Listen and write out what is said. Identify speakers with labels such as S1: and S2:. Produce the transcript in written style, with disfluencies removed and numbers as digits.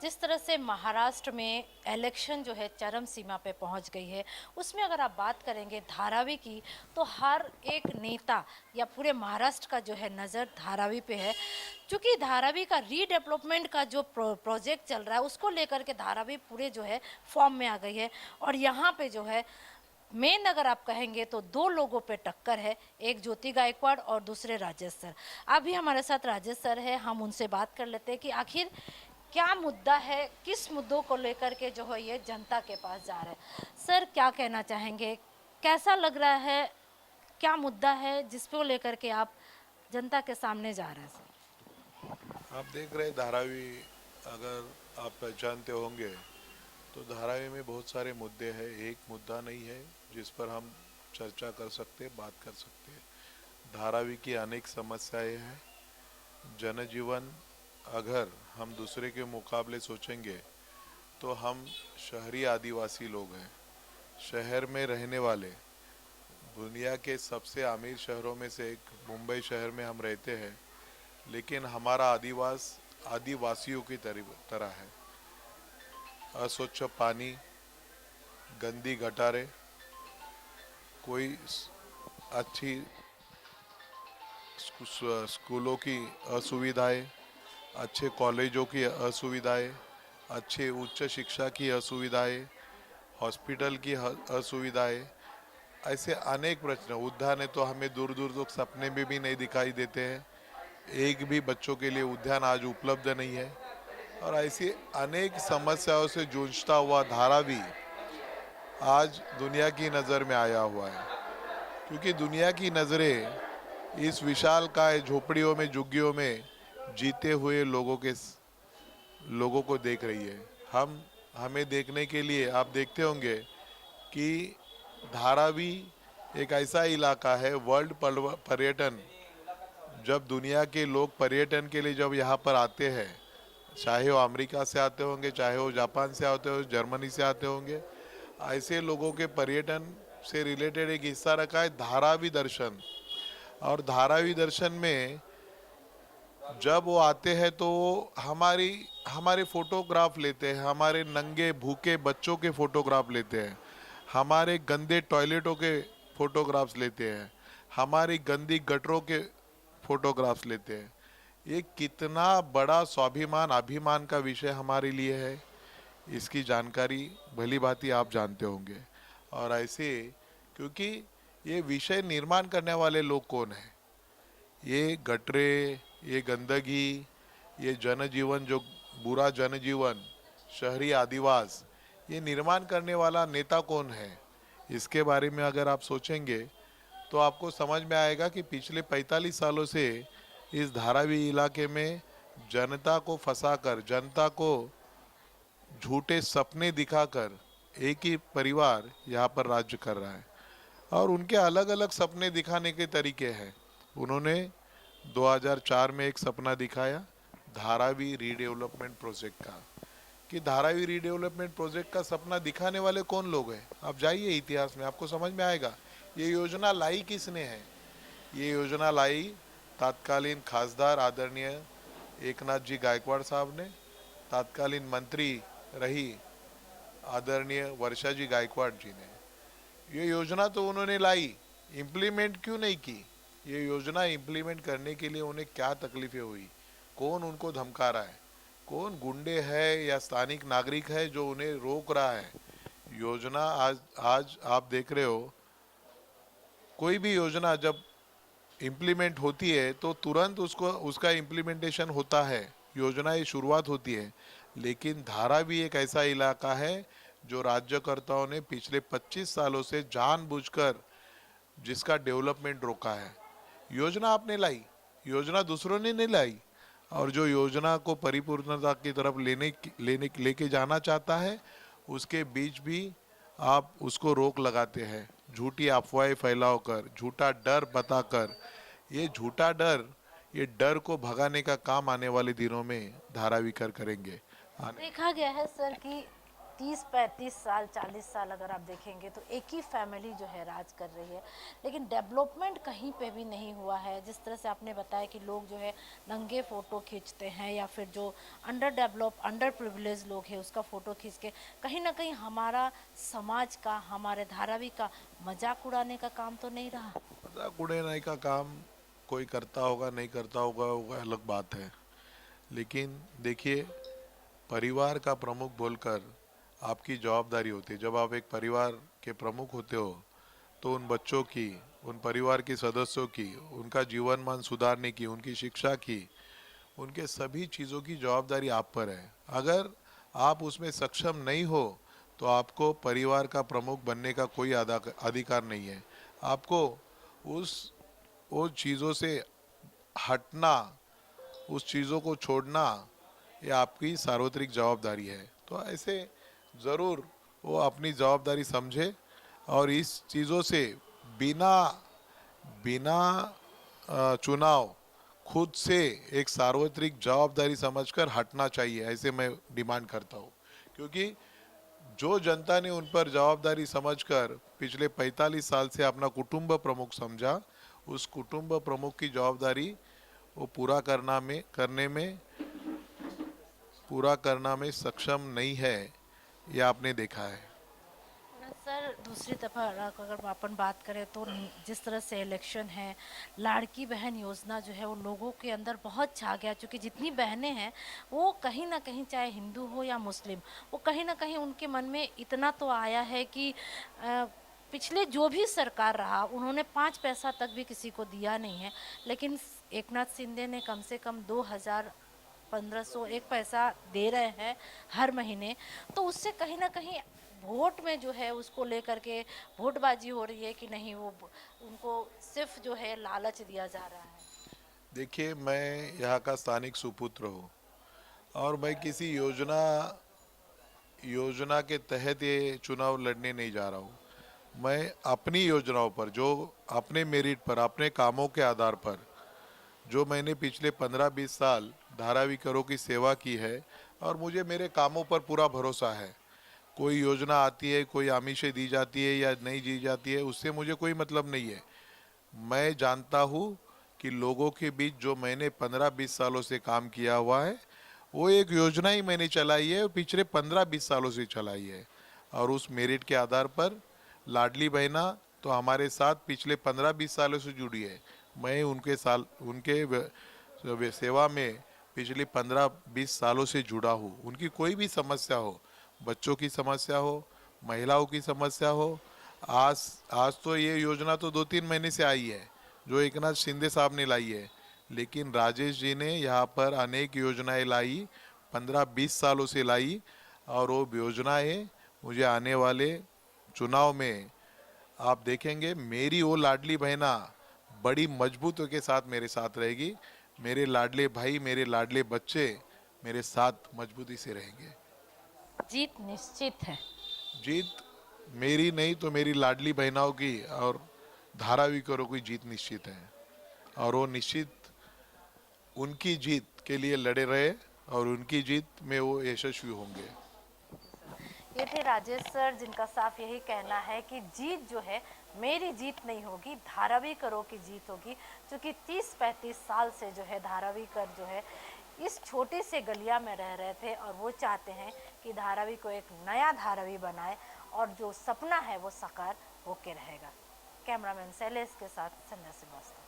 S1: जिस तरह से महाराष्ट्र में इलेक्शन जो है चरम सीमा पे पहुंच गई है, उसमें अगर आप बात करेंगे धारावी की, तो हर एक नेता या पूरे महाराष्ट्र का जो है नज़र धारावी पे है। क्योंकि धारावी का रीडेवलपमेंट का जो प्रोजेक्ट चल रहा है, उसको लेकर के धारावी पूरे जो है फॉर्म में आ गई है। और यहाँ पे जो है मेन अगर आप कहेंगे तो दो लोगों पे टक्कर है, एक ज्योति गायकवाड़ और दूसरे राजेश सर। अभी हमारे साथ राजेश सर है, हम उनसे बात कर लेते हैं कि आखिर क्या मुद्दा है, किस मुद्दों को लेकर के जो है ये जनता के पास जा रहा है। सर क्या कहना चाहेंगे, कैसा लग रहा है, क्या मुद्दा है जिसको लेकर के आप जनता के सामने जा रहे हैं सर?
S2: आप देख रहे धारावी, अगर आप पहचानते होंगे तो धारावी में बहुत सारे मुद्दे हैं। एक मुद्दा नहीं है जिस पर हम चर्चा कर सकते, बात कर सकते हैं। धारावी की अनेक समस्याएं हैं। जनजीवन अगर हम दूसरे के मुकाबले सोचेंगे तो हम शहरी आदिवासी लोग हैं, शहर में रहने वाले। दुनिया के सबसे अमीर शहरों में से एक मुंबई शहर में हम रहते हैं, लेकिन हमारा आदिवासियों की तरह है। अस्वच्छ पानी, गंदी गटारें, कोई अच्छी स्कूलों की असुविधाएं, अच्छे कॉलेजों की असुविधाएं, अच्छे उच्च शिक्षा की असुविधाएं, हॉस्पिटल की असुविधाएं, ऐसे अनेक प्रश्न। उद्यान है तो हमें दूर दूर तक सपने में भी नहीं दिखाई देते हैं। एक भी बच्चों के लिए उद्यान आज उपलब्ध नहीं है। और ऐसी अनेक समस्याओं से जूझता हुआ धारावी आज दुनिया की नज़र में आया हुआ है, क्योंकि दुनिया की नज़रें इस विशालकाय झोपड़ियों में, झुग्गियों में जीते हुए लोगों को देख रही है। हमें देखने के लिए आप देखते होंगे कि धारावी एक ऐसा इलाका है, वर्ल्ड पर्यटन, जब दुनिया के लोग पर्यटन के लिए जब यहाँ पर आते हैं, चाहे वो अमेरिका से आते होंगे, चाहे वो जापान से आते हो, जर्मनी से आते होंगे, ऐसे लोगों के पर्यटन से रिलेटेड एक हिस्सा रखा है धारावी दर्शन। और धारावी दर्शन में जब वो आते हैं तो हमारे फोटोग्राफ लेते हैं, हमारे नंगे भूखे बच्चों के फोटोग्राफ लेते हैं, हमारे गंदे टॉयलेटों के फोटोग्राफ्स लेते हैं, हमारी गंदी गटरों के फोटोग्राफ्स लेते हैं। ये कितना बड़ा स्वाभिमान, अभिमान का विषय हमारे लिए है, इसकी जानकारी भली भांति आप जानते होंगे। और ऐसे, क्योंकि ये विषय निर्माण करने वाले लोग कौन हैं? ये गटरे, ये गंदगी, ये जनजीवन, जो बुरा जनजीवन, शहरी आदिवास, ये निर्माण करने वाला नेता कौन है? इसके बारे में अगर आप सोचेंगे तो आपको समझ में आएगा कि पिछले 45 सालों से इस धारावी इलाके में जनता को फंसाकर, जनता को झूठे सपने दिखाकर एक ही परिवार यहाँ पर राज्य कर रहा है। और उनके अलग अलग सपने दिखाने के तरीके हैं। उन्होंने 2004 में एक सपना दिखाया धारावी रीडेवलपमेंट प्रोजेक्ट का, कि धारावी रीडेवलपमेंट प्रोजेक्ट का सपना दिखाने वाले कौन लोग हैं। आप जाइए इतिहास में, आपको समझ में आएगा ये योजना लाई किसने है। ये योजना लाई तत्कालीन खासदार आदरणीय एकनाथ जी गायकवाड़ साहब ने, तत्कालीन मंत्री रही आदरणीय वर्षा जी गायकवाड़ जी ने। ये योजना तो उन्होंने लाई, इम्प्लीमेंट क्यों नहीं की? ये योजना इम्प्लीमेंट करने के लिए उन्हें क्या तकलीफें हुई, कौन उनको धमका रहा है, कौन गुंडे है या स्थानिक नागरिक है जो उन्हें रोक रहा है? योजना आज आप देख रहे हो, कोई भी योजना जब इम्प्लीमेंट होती है तो तुरंत उसका इम्प्लीमेंटेशन होता है, योजना की शुरुआत होती है। लेकिन धारावी एक ऐसा इलाका है जो राज्यकर्ताओं ने पिछले 25 सालों से जानबूझकर जिसका डेवलपमेंट रोका है। योजना आपने लाई, योजना दूसरों ने नहीं लाई। और जो योजना को परिपूर्णता की तरफ लेके जाना चाहता है, उसके बीच भी आप उसको रोक लगाते हैं, झूठी अफवाहें फैलाकर, झूठा डर बताकर। ये झूठा डर, ये डर को भगाने का काम आने वाले दिनों में धारावी करेंगे।
S1: देखा गया है सर कि 30-35 साल 40 साल अगर आप देखेंगे तो एक ही फैमिली जो है राज कर रही है, लेकिन डेवलपमेंट कहीं पे भी नहीं हुआ है। जिस तरह से आपने बताया कि लोग जो है नंगे फ़ोटो खींचते हैं या फिर जो अंडर डेवलप अंडर प्रिविलेज लोग हैं उसका फ़ोटो खींच के कहीं ना कहीं हमारा समाज का, हमारे धारावी का मजाक उड़ाने का काम तो नहीं रहा।
S2: मजाक उड़ाने का काम कोई करता होगा नहीं करता होगा वो अलग बात है, लेकिन देखिए, परिवार का प्रमुख बोलकर आपकी जवाबदारी होती है। जब आप एक परिवार के प्रमुख होते हो तो उन बच्चों की, उन परिवार के सदस्यों की, उनका जीवन मान सुधारने की, उनकी शिक्षा की, उनके सभी चीज़ों की जवाबदारी आप पर है। अगर आप उसमें सक्षम नहीं हो तो आपको परिवार का प्रमुख बनने का कोई अधिकार नहीं है। आपको उस चीज़ों से हटना, उस चीज़ों को छोड़ना, ये आपकी सार्वत्रिक जवाबदारी है। तो ऐसे ज़रूर वो अपनी जवाबदारी समझे और इस चीज़ों से बिना बिना चुनाव खुद से एक सार्वत्रिक जवाबदारी समझकर हटना चाहिए, ऐसे मैं डिमांड करता हूँ। क्योंकि जो जनता ने उन पर जवाबदारी समझकर पिछले 45 साल से अपना कुटुंब प्रमुख समझा, उस कुटुंब प्रमुख की जवाबदारी वो पूरा करना में सक्षम नहीं है, ये आपने देखा है।
S1: सर दूसरी तरफ अगर अपन बात करें तो जिस तरह से इलेक्शन है, लाड़की बहन योजना जो है वो लोगों के अंदर बहुत छा गया, क्योंकि जितनी बहनें हैं वो कहीं ना कहीं, चाहे हिंदू हो या मुस्लिम, वो कहीं ना कहीं उनके मन में इतना तो आया है कि पिछले जो भी सरकार रहा उन्होंने 5 पैसा तक भी किसी को दिया नहीं है, लेकिन एकनाथ शिंदे ने कम से कम 2,1500 एक पैसा दे रहे हैं हर महीने। तो उससे कहीं ना कहीं वोट में जो है उसको लेकर के वोटबाजी हो रही है कि नहीं, वो उनको सिर्फ जो है लालच दिया जा रहा है।
S2: देखिए, मैं यहाँ का स्थानिक सुपुत्र हूँ और मैं किसी योजना के तहत ये चुनाव लड़ने नहीं जा रहा हूँ। मैं अपनी योजनाओं पर, जो अपने मेरिट पर, अपने कामों के आधार पर, जो मैंने पिछले 15-20 साल धारावी करों की सेवा की है और मुझे मेरे कामों पर पूरा भरोसा है। कोई योजना आती है, कोई आमिषें दी जाती है या नहीं दी जाती है, उससे मुझे कोई मतलब नहीं है। मैं जानता हूँ कि लोगों के बीच जो मैंने 15-20 सालों से काम किया हुआ है, वो एक योजना ही मैंने चलाई है, पिछले 15-20 सालों से चलाई है। और उस मेरिट के आधार पर लाडली बहना तो हमारे साथ पिछले 15-20 सालों से जुड़ी है। मैं उनके सेवा में पिछले 15-20 सालों से जुड़ा हूँ। उनकी कोई भी समस्या हो, बच्चों की समस्या हो, महिलाओं की समस्या हो, आज आज तो ये योजना तो 2-3 महीने से आई है जो एकनाथ शिंदे साहब ने लाई है, लेकिन राजेश जी ने यहाँ पर अनेक योजनाएं लाई, 15-20 सालों से लाई। और वो योजनाएं मुझे आने वाले चुनाव में आप देखेंगे, मेरी वो लाडली बहना बड़ी मजबूती के साथ मेरे साथ रहेगी। मेरे लाडले भाई, मेरे लाडले बच्चे मेरे साथ मजबूती से रहेंगे।
S1: जीत निश्चित है।
S2: जीत मेरी नहीं तो मेरी लाडली बहनाओं की और धारावी करों की जीत निश्चित है, और वो निश्चित उनकी जीत के लिए लड़े रहे और उनकी जीत में वो यशस्वी होंगे।
S1: ये थे राजेश सर, जिनका साफ यही कहना है कि जीत जो है मेरी जीत नहीं होगी, धारावी करों की जीत होगी। क्योंकि 30-35 साल से जो है धारावी कर जो है इस छोटी से गलिया में रह रहे थे और वो चाहते हैं कि धारावी को एक नया धारावी बनाए और जो सपना है वो साकार होके रहेगा। कैमरामैन शैलेश के साथ संध्या श्रीवास्तव।